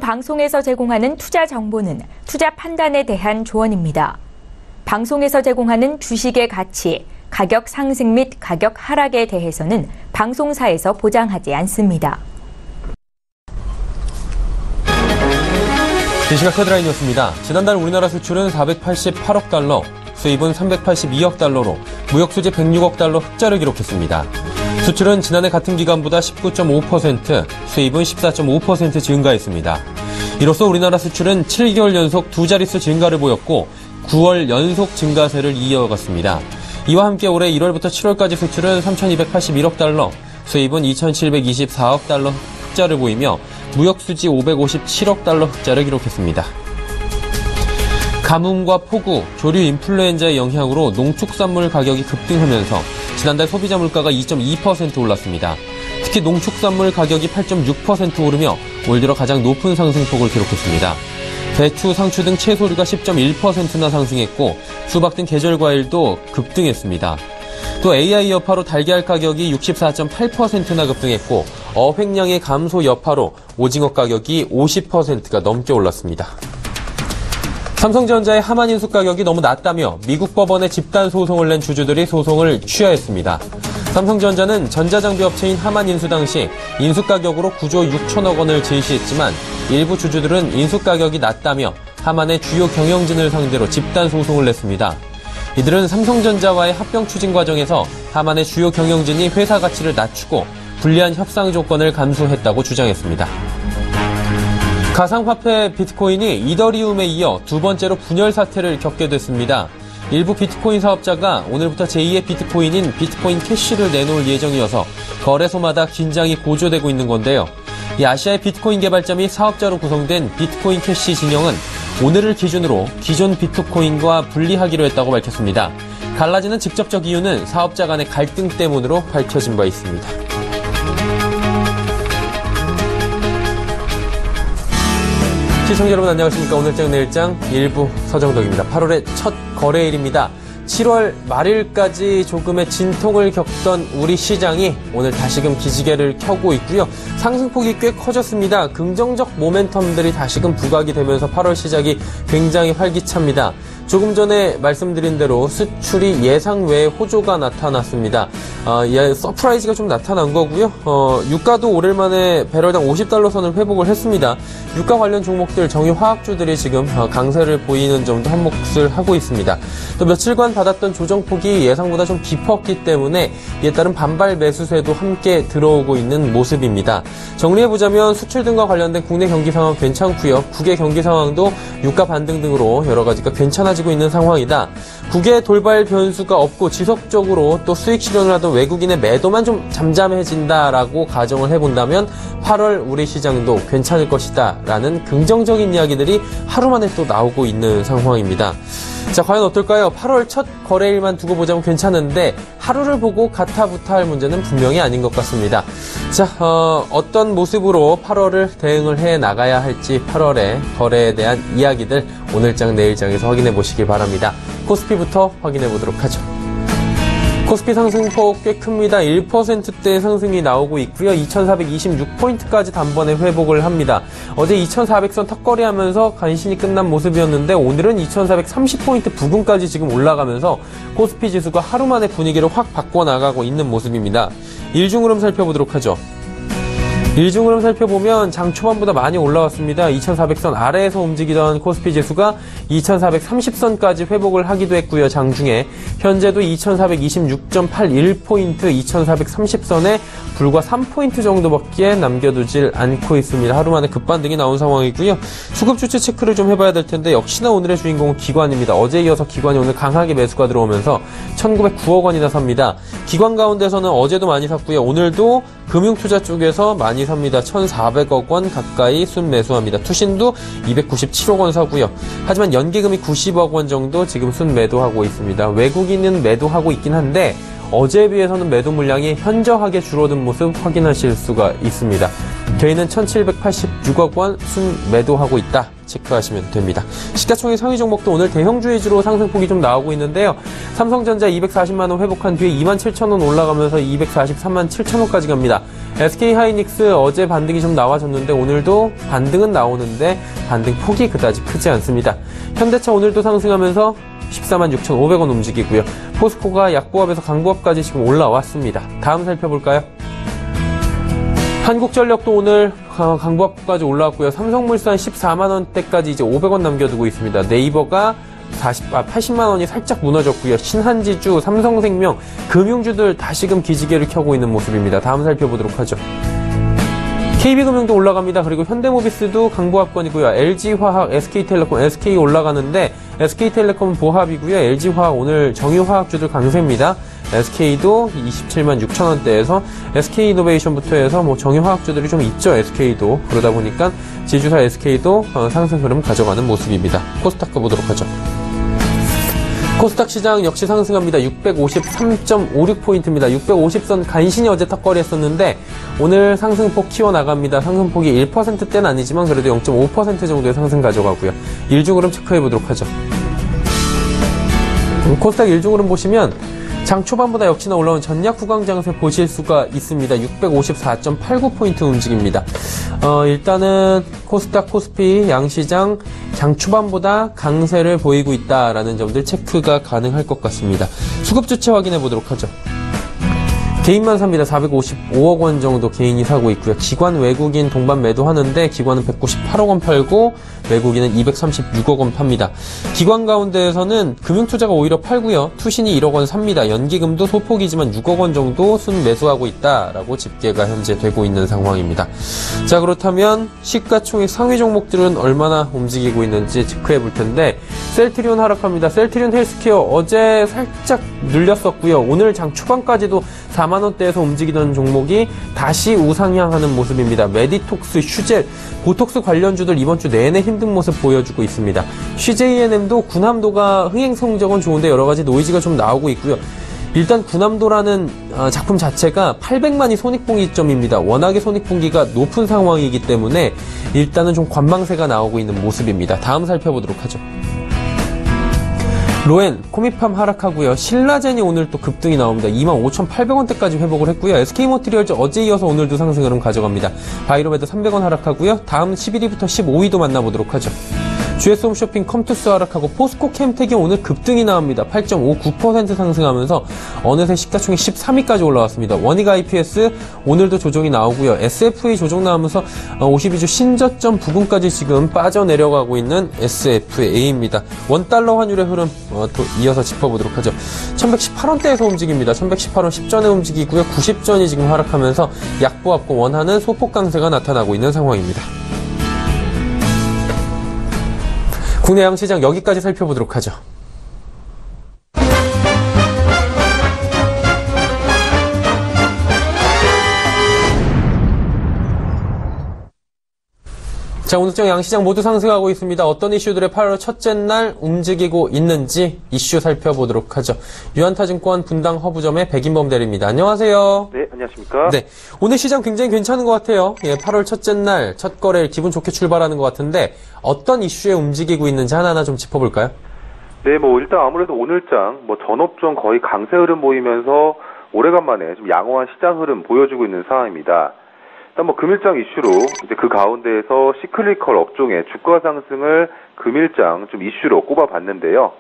방송에서 제공하는 투자 정보는 투자 판단에 대한 조언입니다. 방송에서 제공하는 주식의 가치, 가격 상승 및 가격 하락에 대해서는 방송사에서 보장하지 않습니다. 이 시각 헤드라인 뉴스입니다. 지난달 우리나라 수출은 488억 달러, 수입은 382억 달러로 무역 수지 106억 달러 흑자를 기록했습니다. 수출은 지난해 같은 기간보다 19.5%, 수입은 14.5% 증가했습니다. 이로써 우리나라 수출은 7개월 연속 두 자릿수 증가를 보였고 9월 연속 증가세를 이어갔습니다. 이와 함께 올해 1월부터 7월까지 수출은 3,281억 달러, 수입은 2,724억 달러 흑자를 보이며 무역 수지 557억 달러 흑자를 기록했습니다. 가뭄과 폭우, 조류 인플루엔자의 영향으로 농축산물 가격이 급등하면서 지난달 소비자 물가가 2.2% 올랐습니다. 특히 농축산물 가격이 8.6% 오르며 올 들어 가장 높은 상승폭을 기록했습니다. 배추, 상추 등 채소류가 10.1%나 상승했고 수박 등 계절 과일도 급등했습니다. 또 AI 여파로 달걀 가격이 64.8%나 급등했고 어획량의 감소 여파로 오징어 가격이 50%가 넘게 올랐습니다. 삼성전자의 하만 인수 가격이 너무 낮다며 미국 법원에 집단 소송을 낸 주주들이 소송을 취하했습니다. 삼성전자는 전자장비 업체인 하만 인수 당시 인수 가격으로 9조 6천억 원을 제시했지만 일부 주주들은 인수 가격이 낮다며 하만의 주요 경영진을 상대로 집단 소송을 냈습니다. 이들은 삼성전자와의 합병 추진 과정에서 하만의 주요 경영진이 회사 가치를 낮추고 불리한 협상 조건을 감수했다고 주장했습니다. 가상화폐 비트코인이 이더리움에 이어 두 번째로 분열 사태를 겪게 됐습니다. 일부 비트코인 사업자가 오늘부터 제2의 비트코인인 비트코인 캐시를 내놓을 예정이어서 거래소마다 긴장이 고조되고 있는 건데요. 이 아시아의 비트코인 개발자 및 사업자로 구성된 비트코인 캐시 진영은 오늘을 기준으로 기존 비트코인과 분리하기로 했다고 밝혔습니다. 갈라지는 직접적 이유는 사업자 간의 갈등 때문으로 밝혀진 바 있습니다. 시청자 여러분 안녕하십니까. 오늘장 내일장 일부 서정덕입니다. 8월의 첫 거래일입니다. 7월 말일까지 조금의 진통을 겪던 우리 시장이 오늘 다시금 기지개를 켜고 있고요. 상승폭이 꽤 커졌습니다. 긍정적 모멘텀들이 다시금 부각이 되면서 8월 시작이 굉장히 활기찹니다. 조금 전에 말씀드린 대로 수출이 예상 외의 호조가 나타났습니다. 서프라이즈가 좀 나타난 거고요. 유가도 오랜만에 배럴당 50달러 선을 회복을 했습니다. 유가 관련 종목들 정유 화학주들이 지금 강세를 보이는 점도 한몫을 하고 있습니다. 또 며칠간 받았던 조정폭이 예상보다 좀 깊었기 때문에 이에 따른 반발 매수세도 함께 들어오고 있는 모습입니다. 정리해보자면 수출 등과 관련된 국내 경기 상황 괜찮고요. 국외 경기 상황도 유가 반등 등으로 여러 가지가 괜찮아지고 있는 상황이다. 국외 돌발 변수가 없고 지속적으로 또 수익 실현을 하던 외국인의 매도만 좀 잠잠해진다라고 가정을 해본다면 8월 우리 시장도 괜찮을 것이다 라는 긍정적인 이야기들이 하루 만에 또 나오고 있는 상황입니다. 자, 과연 어떨까요? 8월 첫 거래일만 두고 보자면 괜찮은데 하루를 보고 가타부타할 문제는 분명히 아닌 것 같습니다. 자, 어떤 모습으로 8월을 대응을 해 나가야 할지 8월의 거래에 대한 이야기들 오늘장 내일장에서 확인해 보시기 바랍니다. 코스피부터 확인해 보도록 하죠. 코스피 상승폭 꽤 큽니다. 1%대 상승이 나오고 있고요. 2426포인트까지 단번에 회복을 합니다. 어제 2400선 턱걸이하면서 간신히 끝난 모습이었는데 오늘은 2430포인트 부근까지 지금 올라가면서 코스피 지수가 하루 만에 분위기를 확 바꿔나가고 있는 모습입니다. 일중 흐름 살펴보도록 하죠. 일중 흐름 살펴보면 장 초반보다 많이 올라왔습니다. 2400선 아래에서 움직이던 코스피 지수가 2430선까지 회복을 하기도 했고요. 장중에 현재도 2426.81포인트 2430선에 불과 3포인트 정도밖에 남겨두질 않고 있습니다. 하루 만에 급반등이 나온 상황이고요. 수급 주체 체크를 좀 해봐야 될 텐데 역시나 오늘의 주인공은 기관입니다. 어제 이어서 기관이 오늘 강하게 매수가 들어오면서 1909억 원이나 삽니다. 기관 가운데서는 어제도 많이 샀고요. 오늘도 금융투자 쪽에서 많이 삽니다. 1,400억 원 가까이 순매수합니다. 투신도 297억 원 사고요. 하지만 연기금이 90억 원 정도 지금 순매도하고 있습니다. 외국인은 매도하고 있긴 한데 어제에 비해서는 매도 물량이 현저하게 줄어든 모습 확인하실 수가 있습니다. 개인은 1,786억 원 순매도하고 있다. 체크하시면 됩니다. 시가총액 상위 종목도 오늘 대형주 위주로 상승폭이 좀 나오고 있는데요. 삼성전자 240만원 회복한 뒤에 27,000원 올라가면서 243만 7천원까지 갑니다. SK하이닉스 어제 반등이 좀 나와줬는데 오늘도 반등은 나오는데 반등 폭이 그다지 크지 않습니다. 현대차 오늘도 상승하면서 146,500원 움직이고요. 포스코가 약보합에서 강보합까지 지금 올라왔습니다. 다음 살펴볼까요? 한국전력도 오늘 강보합까지 올라왔고요. 삼성물산 14만원대까지 이제 500원 남겨두고 있습니다. 네이버가 80만원이 살짝 무너졌고요. 신한지주, 삼성생명, 금융주들 다시금 기지개를 켜고 있는 모습입니다. 다음 살펴보도록 하죠. KB금융도 올라갑니다. 그리고 현대모비스도 강보합권이고요. LG화학, SK텔레콤, SK 올라가는데 SK텔레콤은 보합이고요. LG화학 오늘 정유화학주들 강세입니다. SK도 27만 6천원대에서 SK이노베이션부터 해서 정유화학주들이 좀 있죠. SK도. 그러다 보니까 지주사 SK도 상승 흐름 가져가는 모습입니다. 코스닥 가보도록 하죠. 코스닥 시장 역시 상승합니다. 653.56포인트입니다. 650선 간신히 어제 턱걸이 했었는데 오늘 상승폭 키워나갑니다. 상승폭이 1%대는 아니지만 그래도 0.5% 정도의 상승 가져가고요. 일중 흐름 체크해보도록 하죠. 코스닥 일중 흐름 보시면 장 초반보다 역시나 올라온 전략 후강 장세 보실 수가 있습니다. 654.89포인트 움직입니다. 일단은 코스닥, 코스피, 양시장 장 초반보다 강세를 보이고 있다라는 점들 체크가 가능할 것 같습니다. 수급 주체 확인해 보도록 하죠. 개인만 삽니다. 455억 원 정도 개인이 사고 있고요. 기관, 외국인 동반 매도하는데 기관은 198억 원 팔고 외국인은 236억 원 팝니다. 기관 가운데에서는 금융투자가 오히려 팔고요. 투신이 1억 원 삽니다. 연기금도 소폭이지만 6억 원 정도 순 매수하고 있다라고 집계가 현재 되고 있는 상황입니다. 자, 그렇다면 시가총액 상위 종목들은 얼마나 움직이고 있는지 체크해 볼 텐데 셀트리온 하락합니다. 셀트리온 헬스케어 어제 살짝 눌렸었고요. 오늘 장 초반까지도 4만원대에서 움직이던 종목이 다시 우상향하는 모습입니다. 메디톡스, 슈젤, 보톡스 관련주들 이번 주 내내 힘든 모습 보여주고 있습니다. CJENM도 군함도가 흥행 성적은 좋은데 여러가지 노이즈가 좀 나오고 있고요. 일단 군함도라는 작품 자체가 800만이 손익분기점입니다. 워낙에 손익분기가 높은 상황이기 때문에 일단은 좀 관망세가 나오고 있는 모습입니다. 다음 살펴보도록 하죠. 로엔, 코미팜 하락하고요. 신라젠이 오늘 또 급등이 나옵니다. 25,800원대까지 회복을 했고요. SK모티리얼즈 어제 이어서 오늘도 상승 흐름 가져갑니다. 바이로메드 300원 하락하고요. 다음 11위부터 15위도 만나보도록 하죠. GS홈쇼핑, 컴투스 하락하고 포스코 캠텍이 오늘 급등이 나옵니다. 8.59% 상승하면서 어느새 시가총액 13위까지 올라왔습니다. 원익 IPS 오늘도 조정이 나오고요. SFA 조정 나오면서 52주 신저점 부근까지 지금 빠져내려가고 있는 SFA입니다. 원달러 환율의 흐름 또 이어서 짚어보도록 하죠. 1118원대에서 움직입니다. 1118원 10전에 움직이고요. 90전이 지금 하락하면서 약보합권 원하는 소폭 강세가 나타나고 있는 상황입니다. 국내 양시장 여기까지 살펴보도록 하죠. 자, 오늘장 양시장 모두 상승하고 있습니다. 어떤 이슈들의 8월 첫째 날 움직이고 있는지 이슈 살펴보도록 하죠. 유한타증권 분당 허브점의 백인범 대리입니다. 안녕하세요. 네, 안녕하십니까. 네, 오늘 시장 굉장히 괜찮은 것 같아요. 8월 첫째 날 첫 거래일 기분 좋게 출발하는 것 같은데 어떤 이슈에 움직이고 있는지 하나하나 좀 짚어볼까요? 네, 일단 아무래도 오늘장 전업종 거의 강세 흐름 보이면서 오래간만에 좀 양호한 시장 흐름 보여주고 있는 상황입니다. 일단 금일장 이슈로 이제 그 가운데에서 시클리컬 업종의 주가 상승을 금일장 좀 이슈로 꼽아봤는데요.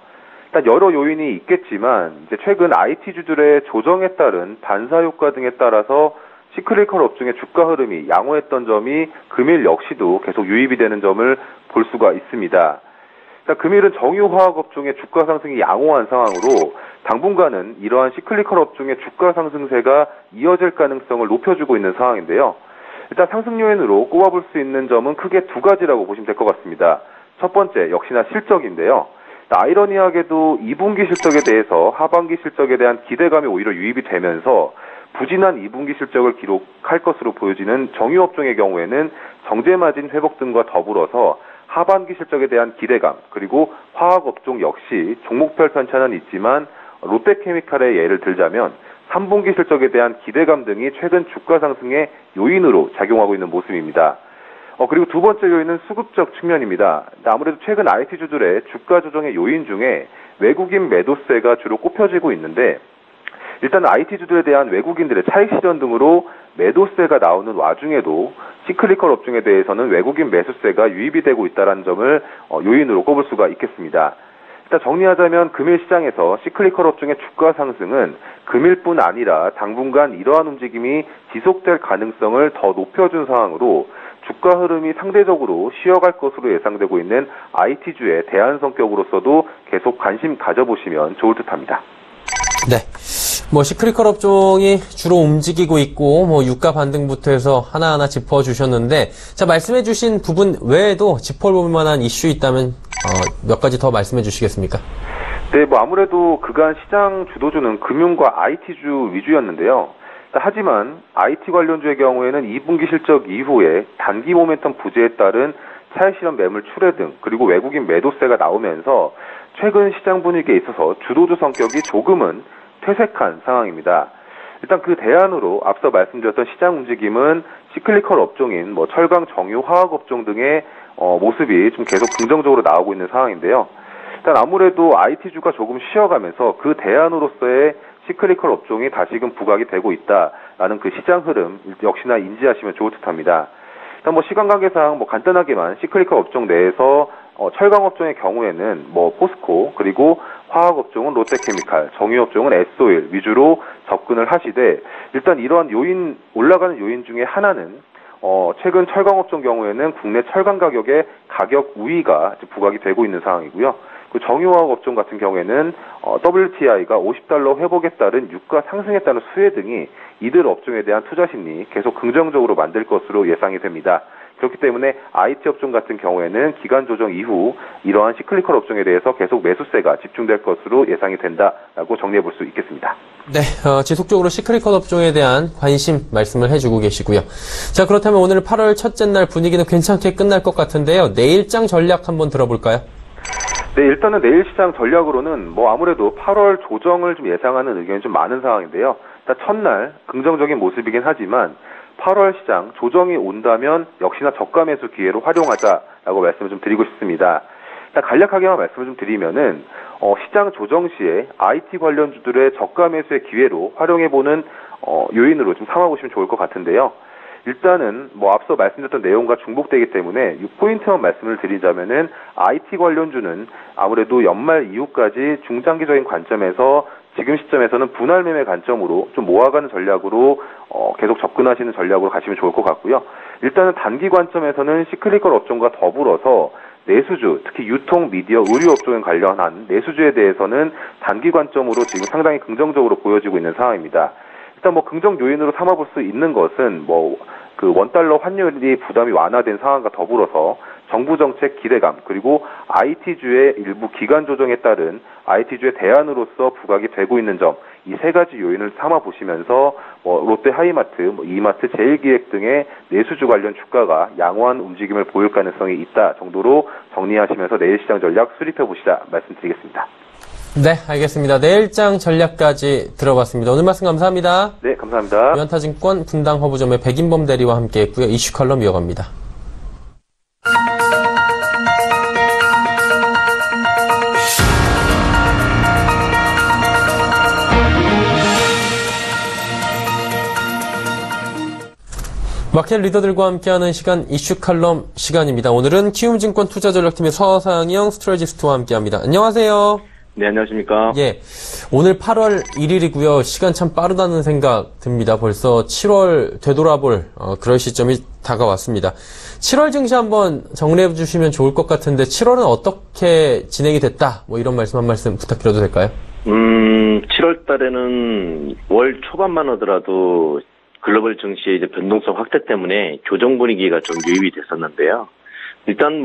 일단 여러 요인이 있겠지만 이제 최근 IT주들의 조정에 따른 반사 효과 등에 따라서 시클리컬 업종의 주가 흐름이 양호했던 점이 금일 역시도 계속 유입이 되는 점을 볼 수가 있습니다. 일단 금일은 정유화학 업종의 주가 상승이 양호한 상황으로 당분간은 이러한 시클리컬 업종의 주가 상승세가 이어질 가능성을 높여주고 있는 상황인데요. 일단 상승 요인으로 꼽아볼 수 있는 점은 크게 두 가지라고 보시면 될 것 같습니다. 첫 번째, 역시나 실적인데요. 아이러니하게도 2분기 실적에 대해서 하반기 실적에 대한 기대감이 오히려 유입이 되면서 부진한 2분기 실적을 기록할 것으로 보여지는 정유업종의 경우에는 정제마진 회복 등과 더불어서 하반기 실적에 대한 기대감, 그리고 화학업종 역시 종목별 편차는 있지만 롯데케미칼의 예를 들자면 3분기 실적에 대한 기대감 등이 최근 주가 상승의 요인으로 작용하고 있는 모습입니다. 그리고 두 번째 요인은 수급적 측면입니다. 아무래도 최근 IT주들의 주가 조정의 요인 중에 외국인 매도세가 주로 꼽혀지고 있는데 일단은 IT주들에 대한 외국인들의 차익 실현 등으로 매도세가 나오는 와중에도 시클리컬 업종에 대해서는 외국인 매수세가 유입이 되고 있다는 점을 요인으로 꼽을 수가 있겠습니다. 일단 정리하자면 금일 시장에서 시클리컬 업종의 주가 상승은 금일뿐 아니라 당분간 이러한 움직임이 지속될 가능성을 더 높여준 상황으로 주가 흐름이 상대적으로 쉬어갈 것으로 예상되고 있는 IT주의 대안 성격으로서도 계속 관심 가져보시면 좋을 듯합니다. 네. 시클리컬 업종이 주로 움직이고 있고, 유가 반등부터 해서 하나하나 짚어주셨는데, 자, 말씀해주신 부분 외에도 짚어볼 만한 이슈 있다면, 몇 가지 더 말씀해 주시겠습니까? 네, 아무래도 그간 시장 주도주는 금융과 IT주 위주였는데요. 하지만 IT 관련주의 경우에는 2분기 실적 이후에 단기 모멘텀 부재에 따른 차익 실현 매물 출회 등, 그리고 외국인 매도세가 나오면서 최근 시장 분위기에 있어서 주도주 성격이 조금은 퇴색한 상황입니다. 일단 그 대안으로 앞서 말씀드렸던 시장 움직임은 시클리컬 업종인 철강, 정유, 화학 업종 등의 모습이 좀 계속 긍정적으로 나오고 있는 상황인데요. 일단 아무래도 IT주가 조금 쉬어가면서 그 대안으로서의 시클리컬 업종이 다시금 부각이 되고 있다라는 그 시장 흐름 역시나 인지하시면 좋을 듯합니다. 일단 시간 관계상 간단하게만 시클리컬 업종 내에서 철강 업종의 경우에는 포스코, 그리고 화학 업종은 롯데케미칼, 정유 업종은 에스오일 위주로 접근을 하시되, 일단 이러한 올라가는 요인 중에 하나는 최근 철강 업종 경우에는 국내 철강 가격의 가격 우위가 부각이 되고 있는 상황이고요. 그 정유화학 업종 같은 경우에는 WTI가 $50 회복에 따른 유가 상승에 따른 수혜 등이 이들 업종에 대한 투자 심리 계속 긍정적으로 만들 것으로 예상이 됩니다. 그렇기 때문에 IT 업종 같은 경우에는 기간 조정 이후 이러한 시클리컬 업종에 대해서 계속 매수세가 집중될 것으로 예상이 된다라고 정리해 볼 수 있겠습니다. 네, 지속적으로 시클리컬 업종에 대한 관심 말씀을 해주고 계시고요. 자, 그렇다면 오늘 8월 첫째 날 분위기는 괜찮게 끝날 것 같은데요. 내일장 전략 한번 들어볼까요? 네, 일단은 내일 시장 전략으로는 아무래도 8월 조정을 좀 예상하는 의견이 좀 많은 상황인데요. 일단 첫날 긍정적인 모습이긴 하지만 8월 시장 조정이 온다면 역시나 저가 매수 기회로 활용하자라고 말씀을 좀 드리고 싶습니다. 일단 간략하게만 말씀을 좀 드리면은 시장 조정 시에 IT 관련주들의 저가 매수의 기회로 활용해보는 요인으로 좀 삼아보시면 좋을 것 같은데요. 일단은 앞서 말씀드렸던 내용과 중복되기 때문에 이 포인트만 말씀을 드리자면은 IT 관련주는 아무래도 연말 이후까지 중장기적인 관점에서 지금 시점에서는 분할 매매 관점으로 좀 모아가는 전략으로 계속 접근하시는 전략으로 가시면 좋을 것 같고요. 일단은 단기 관점에서는 시클리컬 업종과 더불어서 내수주, 특히 유통, 미디어, 의류 업종에 관련한 내수주에 대해서는 단기 관점으로 지금 상당히 긍정적으로 보여지고 있는 상황입니다. 일단 긍정 요인으로 삼아볼 수 있는 것은 그 원달러 환율이 부담이 완화된 상황과 더불어서 정부 정책 기대감, 그리고 IT주의 일부 기간 조정에 따른 IT주의 대안으로서 부각이 되고 있는 점, 이 세 가지 요인을 삼아 보시면서 롯데 하이마트, 이마트, 제일기획 등의 내수주 관련 주가가 양호한 움직임을 보일 가능성이 있다 정도로 정리하시면서 내일 시장 전략 수립해 보시자 말씀드리겠습니다. 네, 알겠습니다. 내일장 전략까지 들어봤습니다. 오늘 말씀 감사합니다. 네, 감사합니다. 유한타증권 분당 허브점의 백인범 대리와 함께했고요. 이슈 칼럼 이어갑니다. 마켓 리더들과 함께하는 시간 이슈 칼럼 시간입니다. 오늘은 키움증권 투자전략팀의 서상영 스트레지스트와 함께합니다. 안녕하세요. 네, 안녕하십니까. 예, 오늘 8월 1일이고요. 시간 참 빠르다는 생각 듭니다. 벌써 7월 되돌아볼 그럴 시점이 다가왔습니다. 7월 증시 한번 정리해 주시면 좋을 것 같은데 7월은 어떻게 진행이 됐다? 이런 말씀 한 말씀 부탁드려도 될까요? 7월 달에는 월 초반만 하더라도 글로벌 증시의 이제 변동성 확대 때문에 조정 분위기가 좀 유입이 됐었는데요. 일단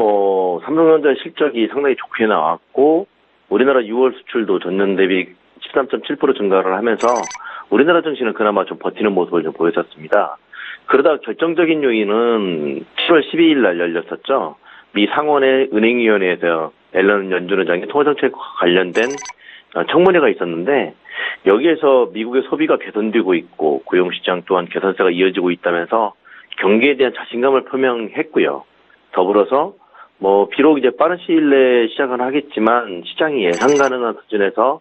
삼성전자 실적이 상당히 좋게 나왔고 우리나라 6월 수출도 전년 대비 13.7% 증가를 하면서 우리나라 증시는 그나마 좀 버티는 모습을 좀 보였었습니다. 그러다 결정적인 요인은 7월 12일 날 열렸었죠. 미 상원의 은행위원회에서 앨런 연준 의장의 통화정책과 관련된 청문회가 있었는데 여기에서 미국의 소비가 개선되고 있고 고용시장 또한 개선세가 이어지고 있다면서 경기에 대한 자신감을 표명했고요. 더불어서 비록 이제 빠른 시일 내에 시작은 하겠지만 시장이 예상 가능한 수준에서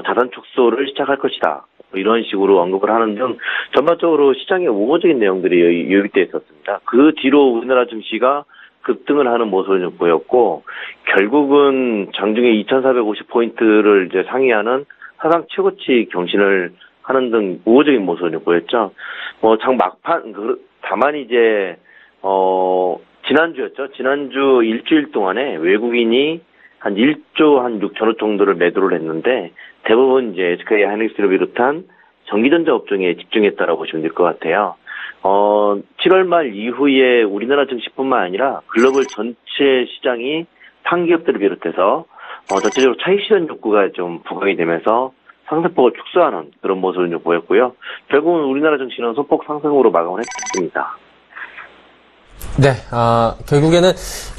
자산 축소를 시작할 것이다 뭐 이런 식으로 언급을 하는 등 전반적으로 시장에 우호적인 내용들이 유입되어 있었습니다. 그 뒤로 우리나라 증시가 급등을 하는 모습을 보였고 결국은 장중에 2,450포인트를 이제 상회하는 사상 최고치 경신을 하는 등 우호적인 모습을 보였죠. 장 막판 다만 이제 지난주였죠. 지난주 일주일 동안에 외국인이 한 1조 한 6천억 정도를 매도를 했는데 대부분 이제 SK 하이닉스를 비롯한 전기전자 업종에 집중했다라고 보시면 될 것 같아요. 7월 말 이후에 우리나라 증시뿐만 아니라 글로벌 전체 시장이 상기업들을 비롯해서 전체적으로 차익 실현 욕구가 좀 부각이 되면서 상승폭을 축소하는 그런 모습을 좀 보였고요. 결국은 우리나라 증시는 소폭 상승으로 마감을 했습니다. 네, 결국에는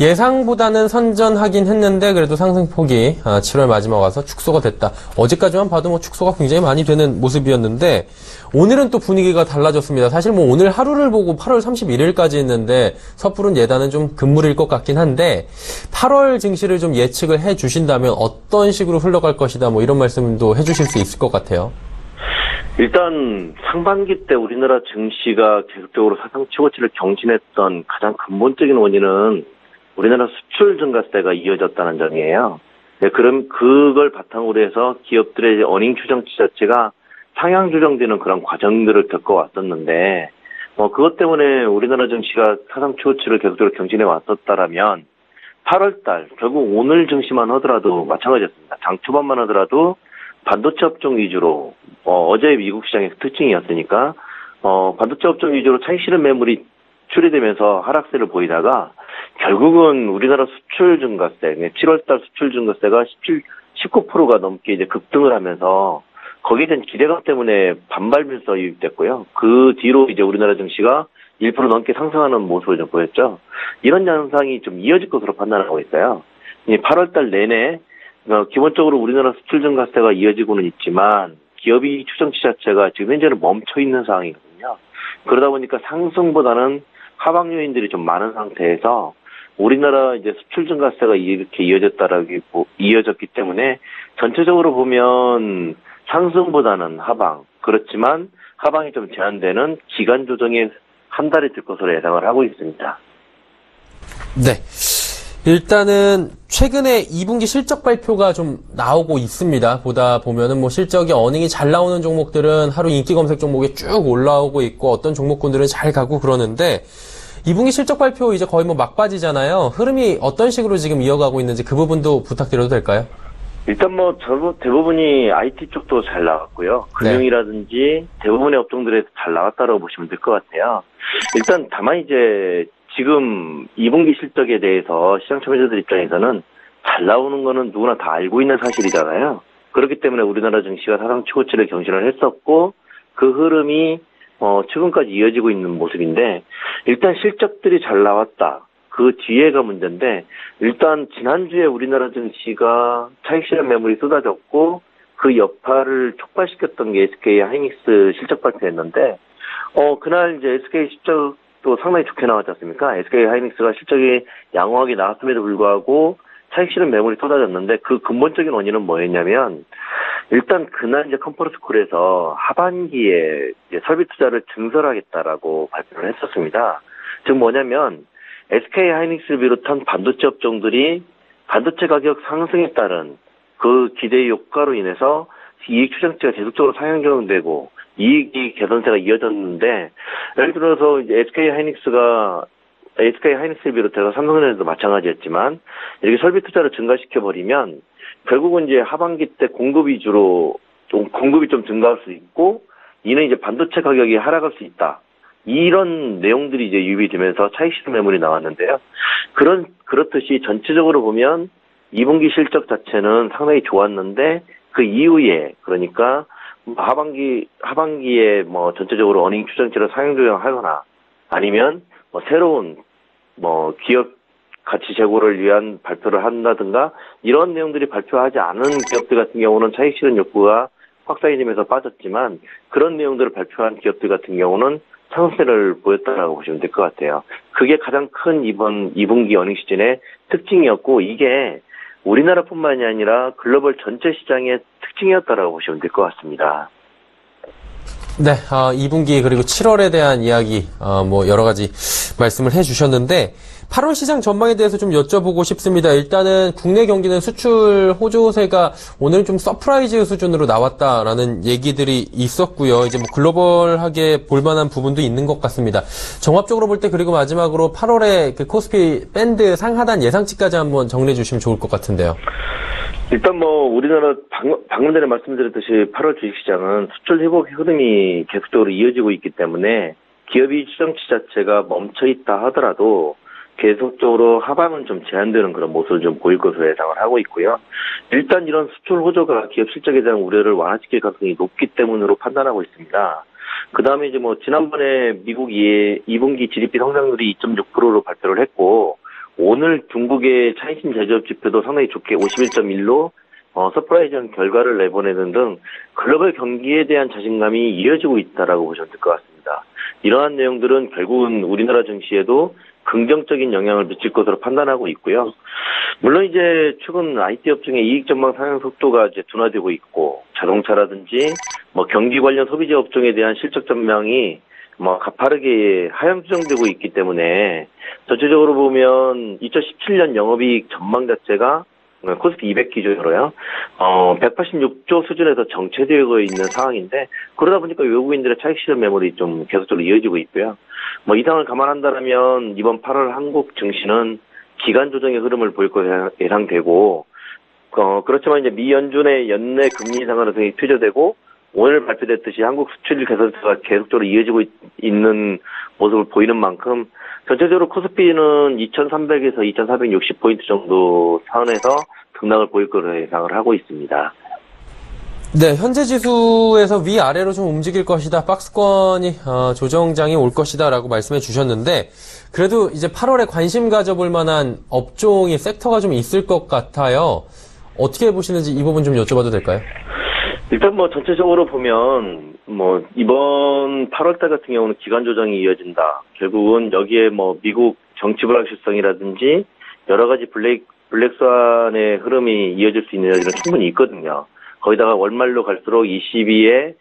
예상보다는 선전하긴 했는데 그래도 상승폭이 7월 마지막 와서 축소가 됐다. 어제까지만 봐도 뭐 축소가 굉장히 많이 되는 모습이었는데 오늘은 또 분위기가 달라졌습니다. 사실 뭐 오늘 하루를 보고 8월 31일까지 했는데 섣부른 예단은 좀 금물일 것 같긴 한데 8월 증시를 좀 예측을 해 주신다면 어떤 식으로 흘러갈 것이다 뭐 이런 말씀도 해 주실 수 있을 것 같아요. 일단 상반기 때 우리나라 증시가 계속적으로 사상 최고치를 경신했던 가장 근본적인 원인은 우리나라 수출 증가세가 이어졌다는 점이에요. 네, 그럼 그걸 바탕으로 해서 기업들의 어닝 추정치 자체가 상향 조정되는 그런 과정들을 겪어왔었는데 그것 때문에 우리나라 증시가 사상 최고치를 계속적으로 경신해 왔었다라면 8월달 결국 오늘 증시만 하더라도 마찬가지였습니다. 장 초반만 하더라도 반도체 업종 위주로 어제 미국 시장의 특징이었으니까 반도체 업종 위주로 차익 실현 매물이 출이되면서 하락세를 보이다가 결국은 우리나라 수출 증가세, 7월달 수출 증가세가 19%가 넘게 이제 급등을 하면서 거기에 대한 기대감 때문에 반발 밀서 유입됐고요. 그 뒤로 이제 우리나라 증시가 1% 넘게 상승하는 모습을 좀 보였죠. 이런 현상이 좀 이어질 것으로 판단하고 있어요. 8월달 내내 기본적으로 우리나라 수출 증가세가 이어지고는 있지만 기업이 추정치 자체가 지금 현재는 멈춰 있는 상황이거든요. 그러다 보니까 상승보다는 하방 요인들이 좀 많은 상태에서 우리나라 이제 수출 증가세가 이렇게 이어졌기 때문에 전체적으로 보면 상승보다는 하방, 그렇지만 하방이 좀 제한되는 기간 조정에 한 달이 들 것으로 예상을 하고 있습니다. 네. 일단은 최근에 2분기 실적 발표가 좀 나오고 있습니다. 보다 보면은 뭐 실적이 어닝이 잘 나오는 종목들은 하루 인기 검색 종목에 쭉 올라오고 있고 어떤 종목군들은 잘 가고 그러는데 2분기 실적 발표 이제 거의 뭐 막바지잖아요. 흐름이 어떤 식으로 지금 이어가고 있는지 그 부분도 부탁드려도 될까요? 일단 뭐 대부분이 IT 쪽도 잘 나왔고요. 금융이라든지 대부분의 업종들에서 잘 나왔다고 보시면 될 것 같아요. 일단 다만 이제 지금 2분기 실적에 대해서 시장 참여자들 입장에서는 잘 나오는 거는 누구나 다 알고 있는 사실이잖아요. 그렇기 때문에 우리나라 증시가 사상 최고치를 경신을 했었고 그 흐름이 최근까지 이어지고 있는 모습인데 일단 실적들이 잘 나왔다. 그 뒤에가 문제인데 일단 지난주에 우리나라 증시가 차익 실현 매물이 쏟아졌고 그 여파를 촉발시켰던 게 SK 하이닉스 실적 발표였는데 그날 이제 SK 실적도 상당히 좋게 나왔지 않습니까? SK 하이닉스가 실적이 양호하게 나왔음에도 불구하고 차익 실현 매물이 쏟아졌는데 그 근본적인 원인은 뭐였냐면 일단 그날 이제 컨퍼런스 콜에서 하반기에 이제 설비 투자를 증설하겠다라고 발표를 했었습니다. 즉 뭐냐면 SK 하이닉스를 비롯한 반도체 업종들이 반도체 가격 상승에 따른 그 기대 효과로 인해서 이익 추정치가 계속적으로 상향 조정되고 이익이 개선세가 이어졌는데 예를 들어서 이제 SK 하이닉스를 비롯해서 삼성전자도 마찬가지였지만 이렇게 설비 투자를 증가시켜 버리면 결국은 이제 하반기 때 공급이 좀 증가할 수 있고 이는 이제 반도체 가격이 하락할 수 있다. 이런 내용들이 이제 유입이 되면서 차익 실현 매물이 나왔는데요. 그렇듯이 전체적으로 보면 2분기 실적 자체는 상당히 좋았는데 그 이후에 그러니까 하반기에 뭐 전체적으로 어닝 추정치를 상향 조정하거나 아니면 뭐 새로운 뭐 기업 가치 제고를 위한 발표를 한다든가 이런 내용들이 발표하지 않은 기업들 같은 경우는 차익 실현 욕구가 확산이 되면서 빠졌지만 그런 내용들을 발표한 기업들 같은 경우는 상승세를 보였다라고 보시면 될 것 같아요. 그게 가장 큰 이번 2분기 어닝 시즌의 특징이었고 이게 우리나라뿐만이 아니라 글로벌 전체 시장의 특징이었다라고 보시면 될 것 같습니다. 네, 2분기 그리고 7월에 대한 이야기 뭐 여러 가지 말씀을 해주셨는데 8월 시장 전망에 대해서 좀 여쭤보고 싶습니다. 일단은 국내 경기는 수출 호조세가 오늘 좀 서프라이즈 수준으로 나왔다라는 얘기들이 있었고요. 이제 뭐 글로벌하게 볼만한 부분도 있는 것 같습니다. 종합적으로 볼 때 그리고 마지막으로 8월에 그 코스피 밴드 상하단 예상치까지 한번 정리해 주시면 좋을 것 같은데요. 일단 뭐 우리나라 방금 전에 말씀드렸듯이 8월 주식시장은 수출 회복 흐름이 계속적으로 이어지고 있기 때문에 기업이 추정치 자체가 멈춰있다 하더라도 계속적으로 하방은 좀 제한되는 그런 모습을 좀 보일 것으로 예상을 하고 있고요. 일단 이런 수출 호조가 기업 실적에 대한 우려를 완화시킬 가능성이 높기 때문으로 판단하고 있습니다. 그 다음에 이제 뭐 지난번에 미국이 2분기 GDP 성장률이 2.6%로 발표를 했고 오늘 중국의 차이신 제조업 지표도 상당히 좋게 51.1로 서프라이즈한 결과를 내보내는 등 글로벌 경기에 대한 자신감이 이어지고 있다라고 보시면 될 것 같습니다. 이러한 내용들은 결국은 우리나라 증시에도 긍정적인 영향을 미칠 것으로 판단하고 있고요. 물론 이제 최근 IT 업종의 이익 전망 상향 속도가 이제 둔화되고 있고 자동차라든지 뭐 경기 관련 소비재 업종에 대한 실적 전망이 뭐 가파르게 하향 조정되고 있기 때문에 전체적으로 보면 2017년 영업이익 전망 자체가 코스피 200 기준으로요. 186조 수준에서 정체되고 있는 상황인데 그러다 보니까 외국인들의 차익 실현 매물이 좀 계속적으로 이어지고 있고요. 뭐 이 상황을 감안한다면 이번 8월 한국 증시는 기간 조정의 흐름을 보일 것으로 예상되고 그렇지만 이제 미 연준의 연내 금리 인상 가능성이 퇴조되고 오늘 발표됐듯이 한국 수출 개선세가 계속적으로 이어지고 있는 모습을 보이는 만큼 전체적으로 코스피는 2300에서 2460포인트 정도 선에서 등락을 보일 것으로 예상을 하고 있습니다. 네, 현재 지수에서 위아래로 좀 움직일 것이다. 박스권이 조정장이 올 것이다라고 말씀해 주셨는데 그래도 이제 8월에 관심 가져볼 만한 업종이 섹터가 좀 있을 것 같아요. 어떻게 보시는지 이 부분 좀 여쭤봐도 될까요? 일단 뭐 전체적으로 보면 뭐 이번 8월달 같은 경우는 기간 조정이 이어진다. 결국은 여기에 뭐 미국 정치 불확실성이라든지 여러 가지 블랙스완의 흐름이 이어질 수 있는 여지는 충분히 있거든요. 거기다가 월말로 갈수록 ECB의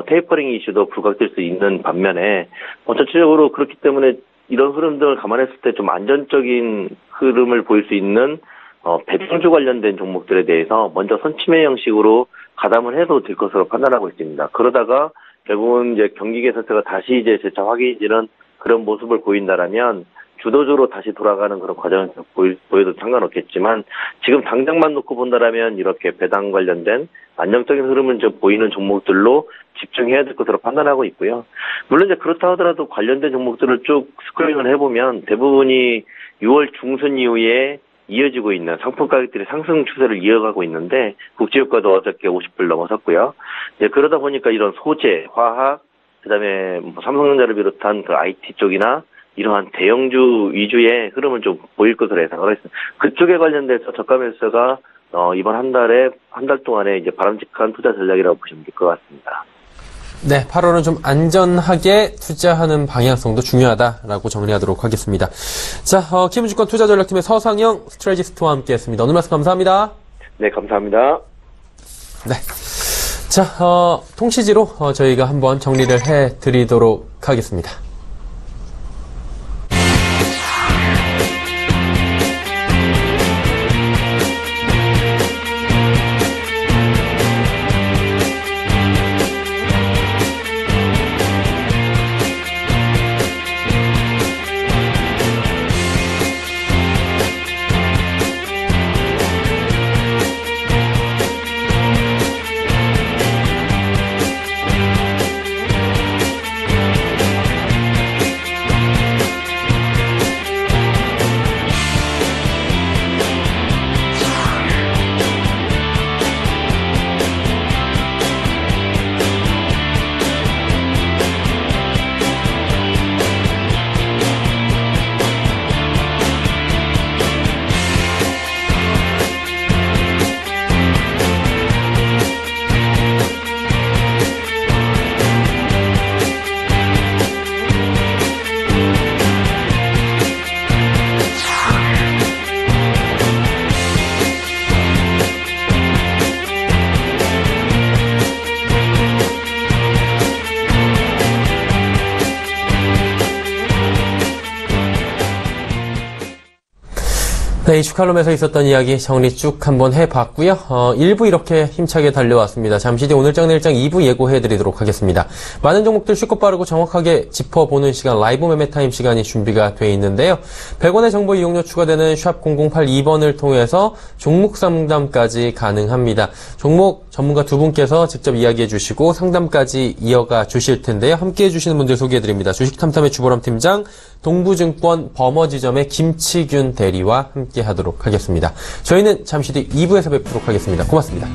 테이퍼링 이슈도 부각될 수 있는 반면에 전체적으로 그렇기 때문에 이런 흐름들을 감안했을 때 좀 안전적인 흐름을 보일 수 있는 배당주 관련된 종목들에 대해서 먼저 선침해 형식으로 가담을 해도 될 것으로 판단하고 있습니다. 그러다가 결국은 이제 경기 개선세가 다시 이제 재차 확인되는 그런 모습을 보인다라면 주도주로 다시 돌아가는 그런 과정을 보여도 상관없겠지만 지금 당장만 놓고 본다라면 이렇게 배당 관련된 안정적인 흐름을 좀 보이는 종목들로 집중해야 될 것으로 판단하고 있고요. 물론 이제 그렇다 하더라도 관련된 종목들을 쭉 스크린을 해보면 대부분이 6월 중순 이후에 이어지고 있는 상품 가격들이 상승 추세를 이어가고 있는데 국제유가도 어저께 50불 넘어섰고요. 이제 그러다 보니까 이런 소재, 화학, 그다음에 뭐 삼성전자를 비롯한 그 IT 쪽이나 이러한 대형주 위주의 흐름을 좀 보일 것으로 예상을 했습니다. 그쪽에 관련돼서 저가 매수가 이번 한 달 동안에 이제 바람직한 투자 전략이라고 보시면 될 것 같습니다. 네, 8월은 좀 안전하게 투자하는 방향성도 중요하다라고 정리하도록 하겠습니다. 자, 키움증권 투자전략팀의 서상영 스트레지스트와 함께했습니다. 오늘 말씀 감사합니다. 네, 감사합니다. 네, 자, 통시지로 저희가 한번 정리를 해드리도록 하겠습니다. 네, 이슈칼럼에서 있었던 이야기 정리 쭉 한번 해봤고요. 1부 이렇게 힘차게 달려왔습니다. 잠시 뒤 오늘장 내일장 2부 예고해드리도록 하겠습니다. 많은 종목들 쉽고 빠르고 정확하게 짚어보는 시간, 라이브 매매타임 시간이 준비가 돼 있는데요. 100원의 정보 이용료 추가되는 샵 0082번을 통해서 종목 상담까지 가능합니다. 종목 전문가 두 분께서 직접 이야기해 주시고 상담까지 이어가 주실 텐데요. 함께해 주시는 분들 소개해드립니다. 주식탐탐의 주보람 팀장, 동부증권 버머지점의 김치균 대리와 함께하도록 하겠습니다. 저희는 잠시 뒤 2부에서 뵙도록 하겠습니다. 고맙습니다.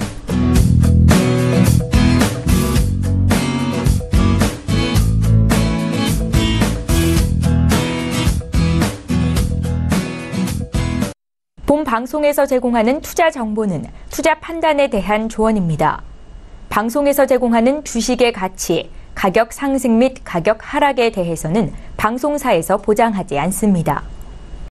본 방송에서 제공하는 투자 정보는 투자 판단에 대한 조언입니다. 방송에서 제공하는 주식의 가치, 가격 상승 및 가격 하락에 대해서는 방송사에서 보장하지 않습니다.